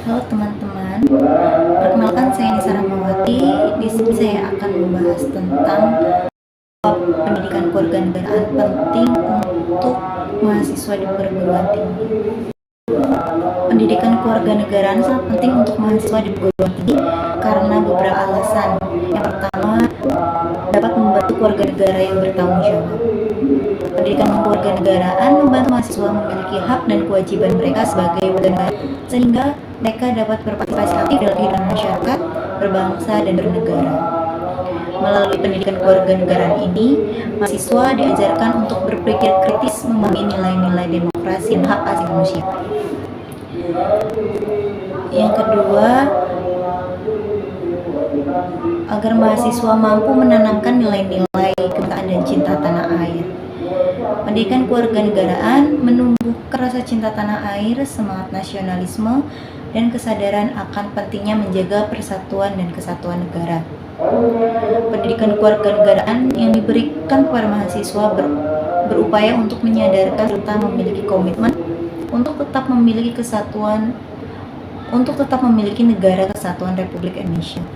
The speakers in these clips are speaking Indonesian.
Halo teman-teman, perkenalkan saya Nisa Rahmawati. Di sini saya akan membahas tentang pendidikan kewarganegaraan penting untuk mahasiswa di perguruan tinggi. Pendidikan kewarganegaraan sangat penting untuk mahasiswa di perguruan tinggi karena beberapa alasan. Yang pertama, dapat membantu warga negara yang bertanggung jawab. Pendidikan kewarganegaraan membantu mahasiswa memiliki hak dan kewajiban mereka sebagai warga negara, sehingga mereka dapat berpartisipasi aktif dalam kehidupan masyarakat, berbangsa, dan bernegara. Melalui pendidikan kewarganegaraan ini, mahasiswa diajarkan untuk berpikir kritis, memahami nilai-nilai demokrasi dan hak asasi manusia. Yang kedua, agar mahasiswa mampu menanamkan nilai-nilai kebangsaan dan cinta tanah air. Pendidikan kewarganegaraan menumbuhkan rasa cinta tanah air, semangat nasionalisme, dan kesadaran akan pentingnya menjaga persatuan dan kesatuan negara. Pendidikan kewarganegaraan yang diberikan kepada mahasiswa berupaya untuk menyadarkan serta memiliki komitmen untuk tetap memiliki negara kesatuan Republik Indonesia,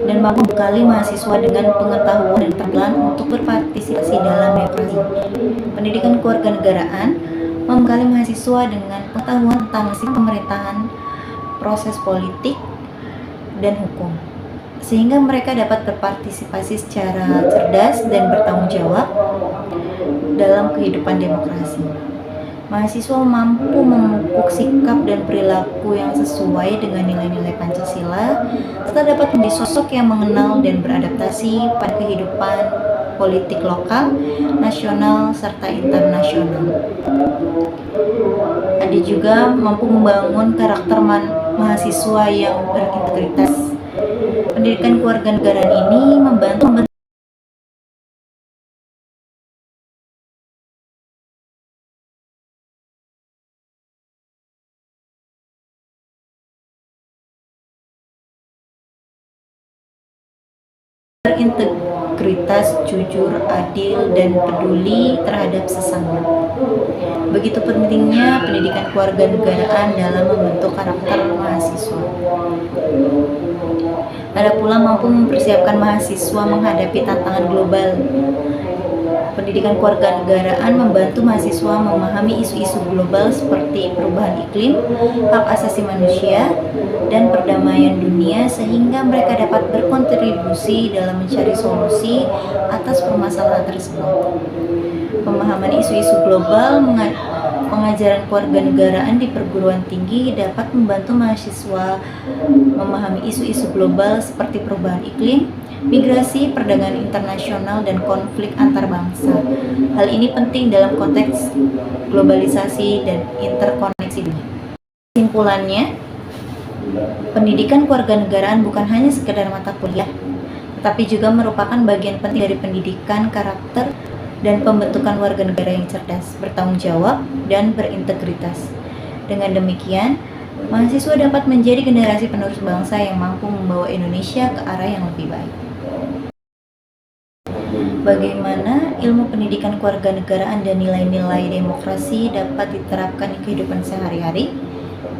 dan mampu membekali mahasiswa dengan pengetahuan dan keterampilan untuk berpartisipasi dalam demokrasi. Pendidikan kewarganegaraan membekali mahasiswa dengan pengetahuan tentang sistem pemerintahan, proses politik, dan hukum, sehingga mereka dapat berpartisipasi secara cerdas dan bertanggung jawab dalam kehidupan demokrasi. Mahasiswa mampu memupuk sikap dan perilaku yang sesuai dengan nilai-nilai Pancasila, serta dapat menjadi sosok yang mengenal dan beradaptasi pada kehidupan politik lokal, nasional, serta internasional. Ada juga mampu membangun karakter mahasiswa yang berintegritas. Pendidikan kewarganegaraan ini membantu berintegritas, jujur, adil, dan peduli terhadap sesama. Begitu pentingnya pendidikan kewarganegaraan dalam membentuk karakter mahasiswa. Ada pula mampu mempersiapkan mahasiswa menghadapi tantangan global. Pendidikan kewarganegaraan membantu mahasiswa memahami isu-isu global seperti perubahan iklim, hak asasi manusia, dan perdamaian dunia, sehingga mereka dapat berkontribusi dalam mencari solusi atas permasalahan tersebut. Pemahaman isu-isu global, pengajaran kewarganegaraan di perguruan tinggi dapat membantu mahasiswa memahami isu-isu global seperti perubahan iklim, migrasi, perdagangan internasional, dan konflik antar bangsa. Hal ini penting dalam konteks globalisasi dan interkoneksi dunia. Kesimpulannya, pendidikan kewarganegaraan bukan hanya sekedar mata kuliah, tetapi juga merupakan bagian penting dari pendidikan karakter dan pembentukan warga negara yang cerdas, bertanggung jawab, dan berintegritas. Dengan demikian, mahasiswa dapat menjadi generasi penerus bangsa yang mampu membawa Indonesia ke arah yang lebih baik. Bagaimana ilmu pendidikan kewarganegaraan dan nilai-nilai demokrasi dapat diterapkan di kehidupan sehari-hari?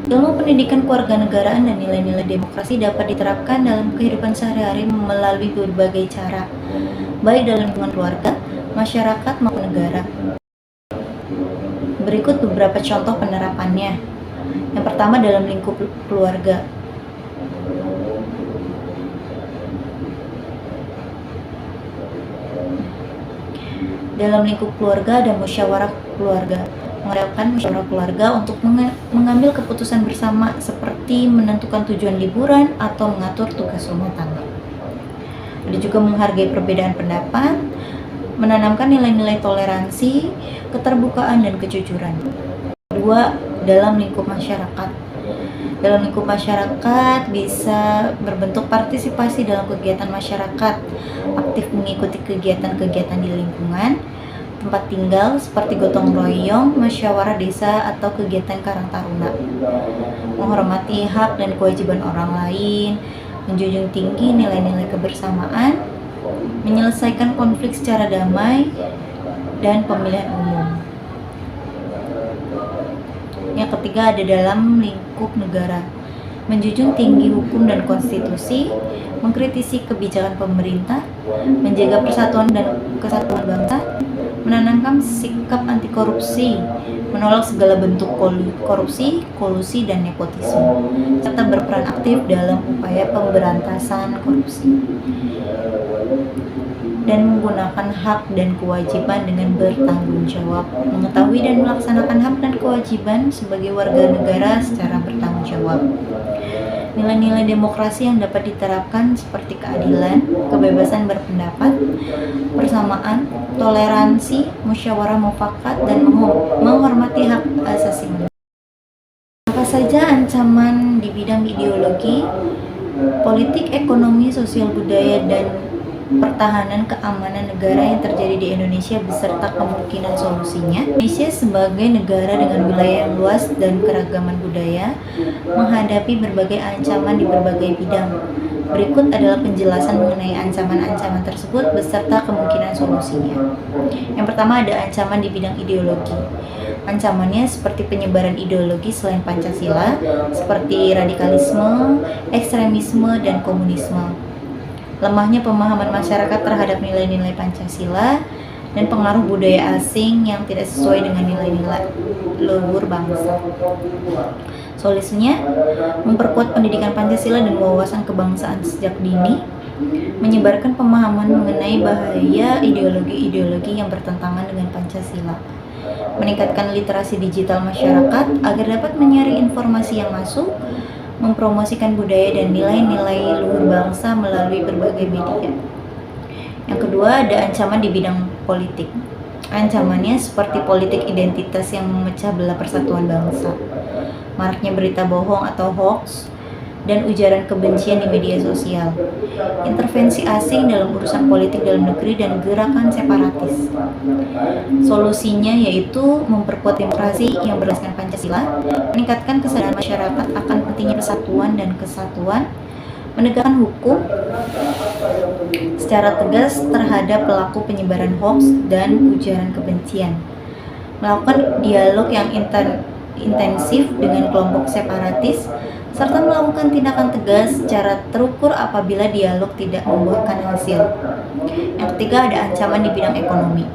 Ilmu pendidikan kewarganegaraan dan nilai-nilai demokrasi dapat diterapkan dalam kehidupan sehari-hari melalui berbagai cara, baik dalam lingkungan keluarga, masyarakat, maupun negara. Berikut beberapa contoh penerapannya. Yang pertama, dalam lingkup keluarga. Dalam lingkup keluarga ada musyawarah keluarga. Mengadakan musyawarah keluarga untuk mengambil keputusan bersama seperti menentukan tujuan liburan atau mengatur tugas rumah tangga. Ada juga menghargai perbedaan pendapat, menanamkan nilai-nilai toleransi, keterbukaan, dan kejujuran. Kedua, dalam lingkup masyarakat. Dalam lingkup masyarakat bisa berbentuk partisipasi dalam kegiatan masyarakat, aktif mengikuti kegiatan-kegiatan di lingkungan, tempat tinggal seperti gotong royong, musyawarah desa, atau kegiatan karang taruna. Menghormati hak dan kewajiban orang lain, menjunjung tinggi nilai-nilai kebersamaan, menyelesaikan konflik secara damai, dan pemilihan umum. Yang ketiga ada dalam lingkup negara, menjunjung tinggi hukum dan konstitusi, mengkritisi kebijakan pemerintah, menjaga persatuan dan kesatuan bangsa, menanamkan sikap anti korupsi, menolak segala bentuk korupsi, kolusi, dan nepotisme, serta berperan aktif dalam upaya pemberantasan korupsi, dan menggunakan hak dan kewajiban dengan bertanggung jawab, mengetahui dan melaksanakan hak dan kewajiban sebagai warga negara secara bertanggung jawab. Nilai-nilai demokrasi yang dapat diterapkan seperti keadilan, kebebasan berpendapat, persamaan, toleransi, musyawarah mufakat, dan menghormati hak asasi manusia. Apa saja ancaman di bidang ideologi, politik, ekonomi, sosial budaya, dan pertahanan keamanan negara yang terjadi di Indonesia beserta kemungkinan solusinya? Indonesia sebagai negara dengan wilayah yang luas dan keragaman budaya menghadapi berbagai ancaman di berbagai bidang. Berikut adalah penjelasan mengenai ancaman-ancaman tersebut beserta kemungkinan solusinya. Yang pertama ada ancaman di bidang ideologi. Ancamannya seperti penyebaran ideologi selain Pancasila, seperti radikalisme, ekstremisme, dan komunisme. Lemahnya pemahaman masyarakat terhadap nilai-nilai Pancasila, dan pengaruh budaya asing yang tidak sesuai dengan nilai-nilai luhur bangsa. Solusinya, memperkuat pendidikan Pancasila dan wawasan kebangsaan sejak dini, menyebarkan pemahaman mengenai bahaya ideologi-ideologi yang bertentangan dengan Pancasila, meningkatkan literasi digital masyarakat agar dapat menyaring informasi yang masuk, mempromosikan budaya dan nilai-nilai luhur bangsa melalui berbagai media. Yang kedua ada ancaman di bidang politik. Ancamannya seperti politik identitas yang memecah belah persatuan bangsa, maraknya berita bohong atau hoax, dan ujaran kebencian di media sosial, intervensi asing dalam urusan politik dalam negeri, dan gerakan separatis. Solusinya yaitu memperkuat demokrasi yang berdasarkan Pancasila, meningkatkan kesadaran masyarakat akan pentingnya persatuan dan kesatuan, menegakkan hukum secara tegas terhadap pelaku penyebaran hoax dan ujaran kebencian, melakukan dialog yang intensif dengan kelompok separatis, serta melakukan tindakan tegas secara terukur apabila dialog tidak membuahkan hasil. Yang ketiga ada ancaman di bidang ekonomi.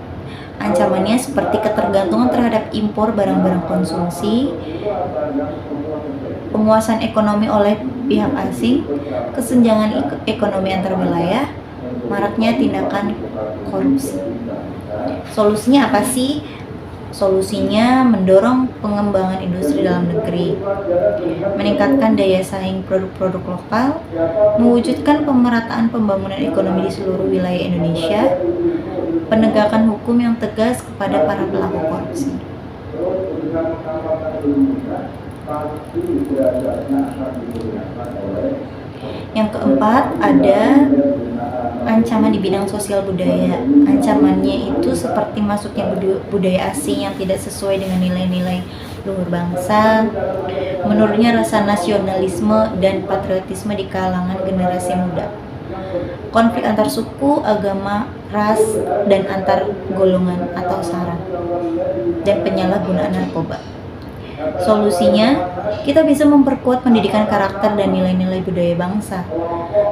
Ancamannya seperti ketergantungan terhadap impor barang-barang konsumsi, penguasaan ekonomi oleh pihak asing, kesenjangan ekonomi antar wilayah, maraknya tindakan korupsi. Solusinya apa sih? Solusinya mendorong pengembangan industri dalam negeri, meningkatkan daya saing produk-produk lokal, mewujudkan pemerataan pembangunan ekonomi di seluruh wilayah Indonesia, penegakan hukum yang tegas kepada para pelaku korupsi. Yang keempat ada ancaman di bidang sosial budaya. Ancamannya itu seperti masuknya budaya asing yang tidak sesuai dengan nilai-nilai luhur bangsa, menurunnya rasa nasionalisme dan patriotisme di kalangan generasi muda, konflik antar suku, agama, ras, dan antar golongan atau sara, dan penyalahgunaan narkoba. Solusinya, kita bisa memperkuat pendidikan karakter dan nilai-nilai budaya bangsa,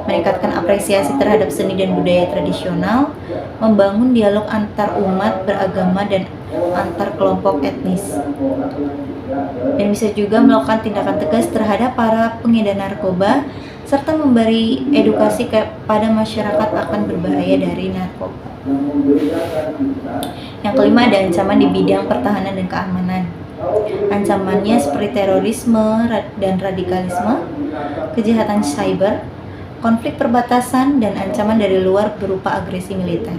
meningkatkan apresiasi terhadap seni dan budaya tradisional, membangun dialog antar umat beragama dan antar kelompok etnis, dan bisa juga melakukan tindakan tegas terhadap para pengedar narkoba, serta memberi edukasi kepada masyarakat akan berbahaya dari narkoba. Yang kelima ada ancaman di bidang pertahanan dan keamanan. Ancamannya seperti terorisme dan radikalisme, kejahatan cyber, konflik perbatasan, dan ancaman dari luar berupa agresi militer.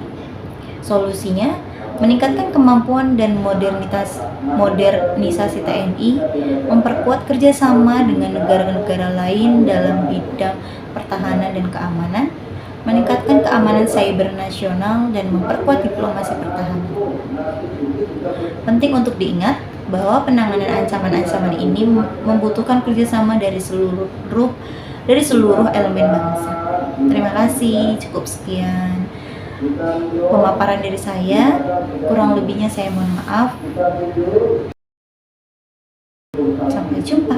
Solusinya, meningkatkan kemampuan dan modernisasi TNI, memperkuat kerjasama dengan negara-negara lain dalam bidang pertahanan dan keamanan, meningkatkan keamanan cyber nasional, dan memperkuat diplomasi pertahanan. Penting untuk diingat bahwa penanganan ancaman-ancaman ini membutuhkan kerjasama dari seluruh elemen bangsa. Terima kasih, cukup sekian pemaparan dari saya. Kurang lebihnya saya mohon maaf. Sampai jumpa.